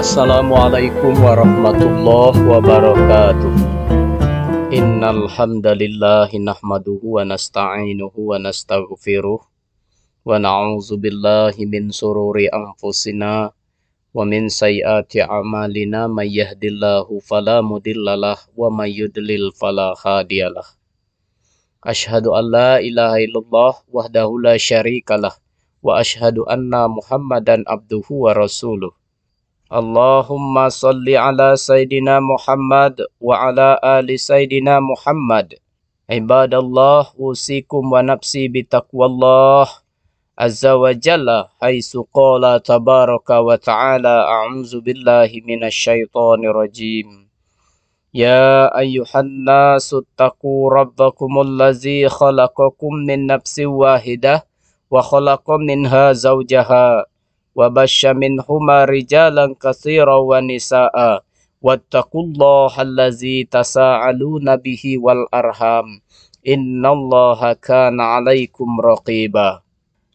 Assalamualaikum warahmatullahi wabarakatuh. Innal hamdalillahi nahmaduhu wa nasta'inuhu wa nastaghfiruh wa na'udzu billahi min sururi anfusina wa min sayyiati a'malina may yahdihillahu fala mudhillalah wa may yudlil fala hadiyalah. Asyhadu an la ilaha illallah wahdahu la syarikalah wa asyhadu anna Muhammadan abduhu wa rasuluh. Allahumma salli ala Sayyidina Muhammad wa ala ali Sayyidina Muhammad. Ibadallah, usikum wa nafsi bitaqwallah azza wa jalla haitsu qala tabaraka wa ta'ala a'udzu billahi minasyaitonir rajim. Ya ayyuhan nasu taqu rabbakumul ladzi khalaqakum min nafsin wahidah wa khalaqa minha zawjaha wa basya minhuma rijalan katsiran wa nisaa wattaqullaha allazi tasaaluna bihi wal arham innallaha kana 'alaikum raqiba.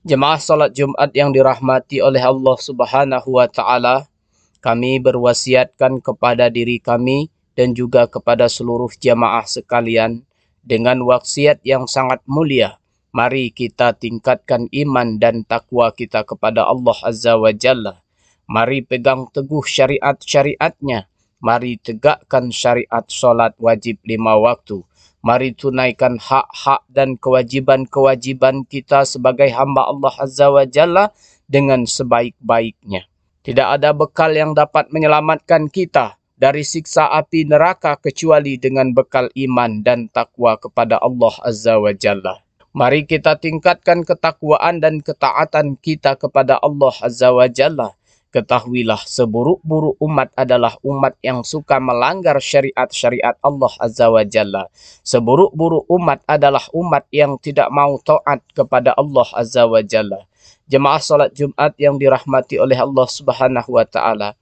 Jemaah salat Jumat yang dirahmati oleh Allah Subhanahu wa taala, kami berwasiatkan kepada diri kami dan juga kepada seluruh jamaah sekalian dengan wasiat yang sangat mulia. Mari kita tingkatkan iman dan takwa kita kepada Allah Azza wa Jalla. Mari pegang teguh syariat-syariatnya. Mari tegakkan syariat solat wajib 5 waktu. Mari tunaikan hak-hak dan kewajiban-kewajiban kita sebagai hamba Allah Azza wa Jalla dengan sebaik-baiknya. Tidak ada bekal yang dapat menyelamatkan kita dari siksa api neraka kecuali dengan bekal iman dan takwa kepada Allah Azza wa Jalla. Mari kita tingkatkan ketakwaan dan ketaatan kita kepada Allah Azza wa Jalla. Ketahuilah, seburuk-buruk umat adalah umat yang suka melanggar syariat-syariat Allah Azza wa Jalla. Seburuk-buruk umat adalah umat yang tidak mau taat kepada Allah Azza wa Jalla. Jemaah salat Jumat yang dirahmati oleh Allah Subhanahu wa taala,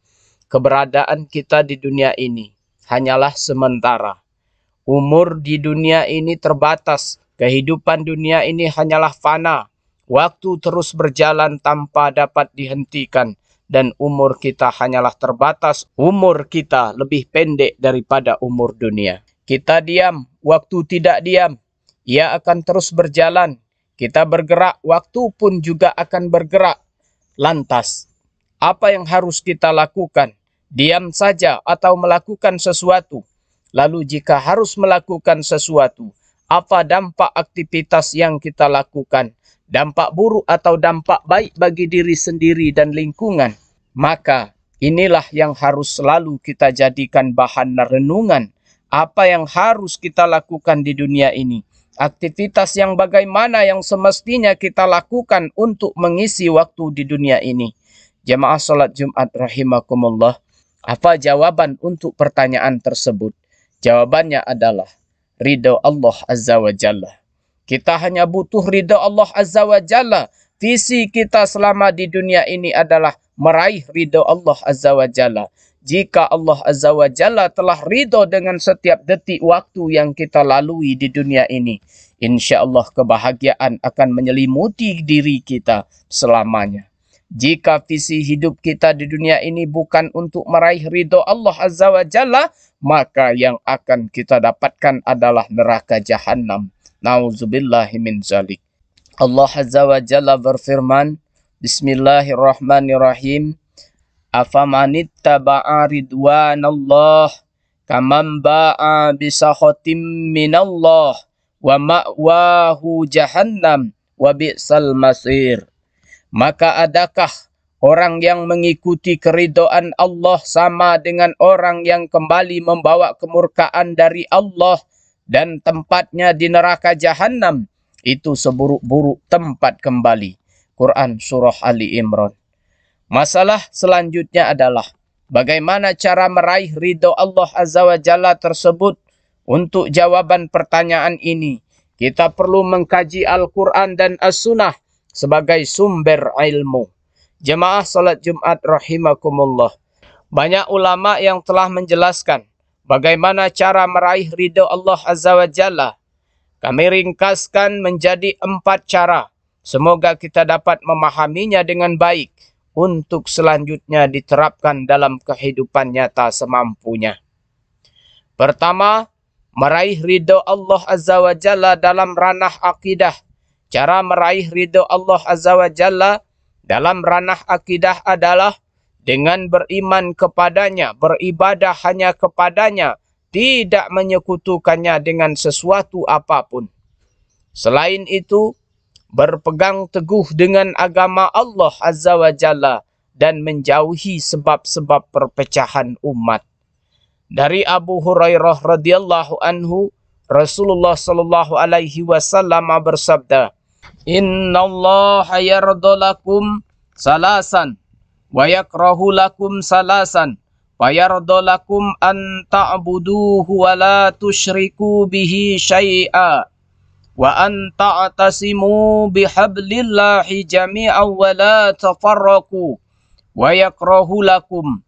keberadaan kita di dunia ini hanyalah sementara. Umur di dunia ini terbatas. Kehidupan dunia ini hanyalah fana. Waktu terus berjalan tanpa dapat dihentikan. Dan umur kita hanyalah terbatas. Umur kita lebih pendek daripada umur dunia. Kita diam, waktu tidak diam. Ia akan terus berjalan. Kita bergerak, waktu pun juga akan bergerak. Lantas, apa yang harus kita lakukan? Diam saja atau melakukan sesuatu? Lalu jika harus melakukan sesuatu, apa dampak aktivitas yang kita lakukan? Dampak buruk atau dampak baik bagi diri sendiri dan lingkungan? Maka inilah yang harus selalu kita jadikan bahan renungan. Apa yang harus kita lakukan di dunia ini? Aktivitas yang bagaimana yang semestinya kita lakukan untuk mengisi waktu di dunia ini? Jemaah salat Jumat rahimakumullah, apa jawaban untuk pertanyaan tersebut? Jawabannya adalah ridha Allah Azza wa Jalla. Kita hanya butuh ridha Allah Azza wa Jalla. Visi kita selama di dunia ini adalah meraih ridha Allah Azza wa Jalla. Jika Allah Azza wa Jalla telah ridha dengan setiap detik waktu yang kita lalui di dunia ini, insya Allah kebahagiaan akan menyelimuti diri kita selamanya. Jika visi hidup kita di dunia ini bukan untuk meraih ridha Allah Azza wa Jalla, maka yang akan kita dapatkan adalah neraka jahanam. Nauzubillahi min zalik. Allah Azza wa Jalla berfirman, Bismillahirrahmanirrahim. Afamanittaba'a ridwanallah kaman ba'a bisakhatim minallah wa ma'wahu jahannam wa bi'sal masir. Maka adakah orang yang mengikuti keridhaan Allah sama dengan orang yang kembali membawa kemurkaan dari Allah dan tempatnya di neraka jahanam? Itu seburuk-buruk tempat kembali. Quran Surah Ali Imran. Masalah selanjutnya adalah bagaimana cara meraih ridha Allah Azza wa Jalla tersebut. Untuk jawaban pertanyaan ini, kita perlu mengkaji Al-Quran dan As-Sunnah sebagai sumber ilmu. Jemaah salat Jumat rahimakumullah, banyak ulama yang telah menjelaskan bagaimana cara meraih ridha Allah Azza wa Jalla. Kami ringkaskan menjadi 4 cara. Semoga kita dapat memahaminya dengan baik. untuk selanjutnya diterapkan dalam kehidupan nyata semampunya. Pertama, meraih ridho Allah Azza wa Jalla dalam ranah akidah. Cara meraih ridho Allah Azza wa Jalla dalam ranah akidah adalah dengan beriman kepadanya, beribadah hanya kepadanya, tidak menyekutukannya dengan sesuatu apapun. Selain itu, berpegang teguh dengan agama Allah Azza wa Jalla dan menjauhi sebab-sebab perpecahan umat. Dari Abu Hurairah radhiyallahu anhu, Rasulullah sallallahu alaihi wasallam bersabda, "Innallaha yarda lakum salasan wa yakrahu lakum salasan, wa yarda lakum an ta'buduhu wa la tusyriku bihi syai'a, wa an ta'tasimu bihablillahi jami'an wa la tafarraqu, wa yakrahu lakum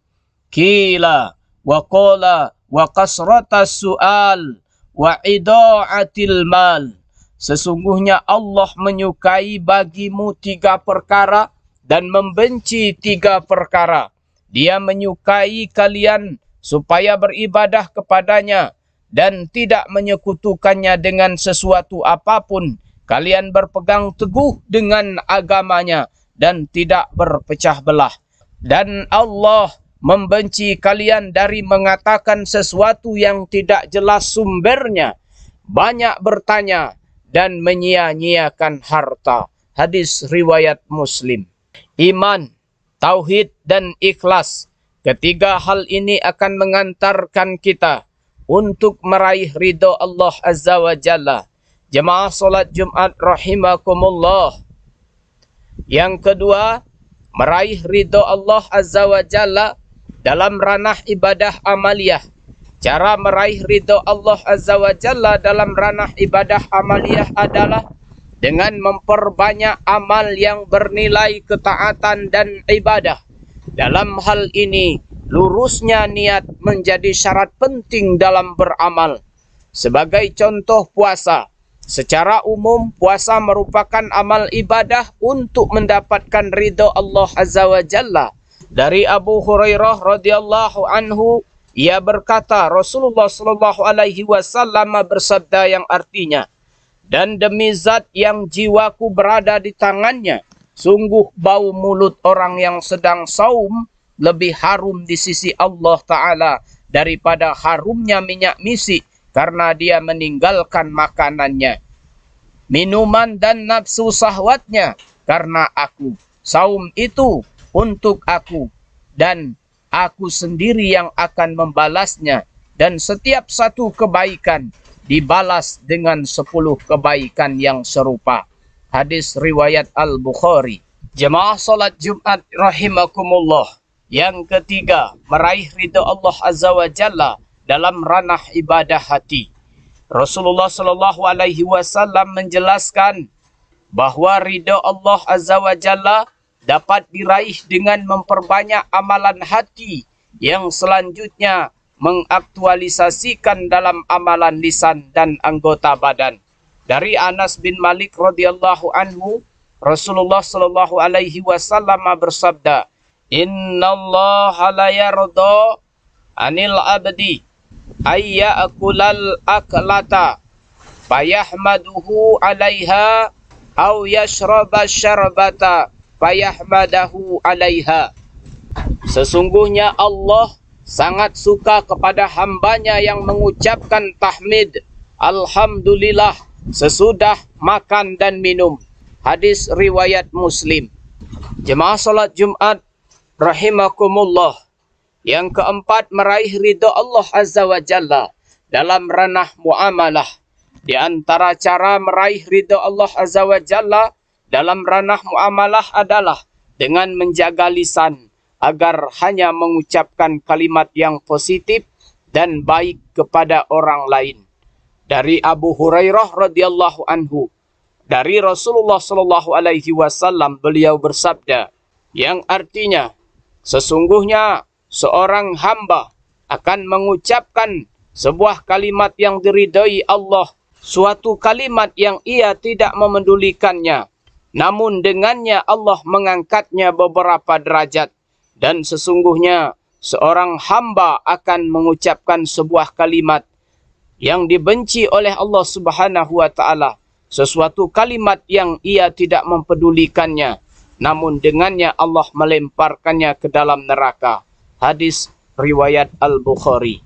qila wa qala wa kasratas su'al wa ida'atil mal." Sesungguhnya Allah menyukai bagimu 3 perkara dan membenci 3 perkara. Dia menyukai kalian supaya beribadah kepadanya dan tidak menyekutukannya dengan sesuatu apapun. Kalian berpegang teguh dengan agamanya dan tidak berpecah belah. Dan Allah membenci kalian dari mengatakan sesuatu yang tidak jelas sumbernya, banyak bertanya, dan menyia-nyiakan harta. Hadis riwayat Muslim. Iman, tauhid, dan ikhlas. Ketiga hal ini akan mengantarkan kita untuk meraih ridho Allah Azza wa Jalla. Jemaah solat Jumat rahimakumullah. Yang kedua, meraih ridho Allah Azza wa Jalla dalam ranah ibadah amaliyah. Cara meraih ridho Allah Azza wa Jalla dalam ranah ibadah amaliyah adalah dengan memperbanyak amal yang bernilai ketaatan dan ibadah. Dalam hal ini, lurusnya niat menjadi syarat penting dalam beramal. Sebagai contoh puasa, secara umum puasa merupakan amal ibadah untuk mendapatkan ridho Allah Azza wa Jalla. Dari Abu Hurairah radhiyallahu anhu, ia berkata, Rasulullah sallallahu alaihi wasallam bersabda yang artinya, "Dan demi zat yang jiwaku berada di tangannya, sungguh bau mulut orang yang sedang saum lebih harum di sisi Allah Ta'ala daripada harumnya minyak misik karena dia meninggalkan makanannya, minuman dan nafsu sahwatnya karena aku. Saum itu untuk aku dan aku sendiri yang akan membalasnya, dan setiap satu kebaikan dibalas dengan 10 kebaikan yang serupa." Hadis riwayat Al-Bukhari. Jemaah salat Jumat rahimakumullah. Yang ketiga, meraih ridho Allah Azza wa Jalla dalam ranah ibadah hati. Rasulullah sallallahu alaihi wasallam menjelaskan bahwa ridho Allah Azza wa Jalla dapat diraih dengan memperbanyak amalan hati yang selanjutnya mengaktualisasikan dalam amalan lisan dan anggota badan. Dari Anas bin Malik radhiyallahu anhu, Rasulullah sallallahu alaihi wasallam bersabda, "Innallaha la yarda 'anil 'abdi ayya'kulal aklata fayahmaduhu 'alaiha aw yashraba syarbata fayahmadahu 'alaiha." Sesungguhnya Allah sangat suka kepada hambanya yang mengucapkan tahmid, alhamdulillah, sesudah makan dan minum. Hadis riwayat Muslim. Jemaah salat Jumat rahimakumullah. Yang keempat, meraih ridho Allah Azza wa Jalla dalam ranah muamalah. Di antara cara meraih ridho Allah Azza wa Jalla dalam ranah muamalah adalah dengan menjaga lisan agar hanya mengucapkan kalimat yang positif dan baik kepada orang lain. Dari Abu Hurairah radhiyallahu anhu, dari Rasulullah sallallahu alaihi wasallam, beliau bersabda yang artinya, sesungguhnya seorang hamba akan mengucapkan sebuah kalimat yang diridhai Allah, suatu kalimat yang ia tidak memedulikannya namun dengannya Allah mengangkatnya beberapa derajat. Dan sesungguhnya seorang hamba akan mengucapkan sebuah kalimat yang dibenci oleh Allah Subhanahu wa taala, sesuatu kalimat yang ia tidak mempedulikannya, namun dengannya Allah melemparkannya ke dalam neraka. Hadis riwayat Al-Bukhari.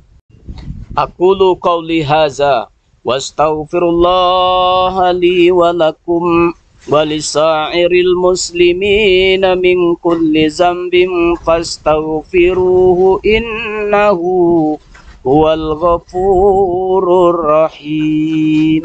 Aqulu qawli haza wastaghfirullah li wa lakum wa lisa'iril muslimina min kulli zambin fastaghfiruhu innahu huwal ghafurur rahim.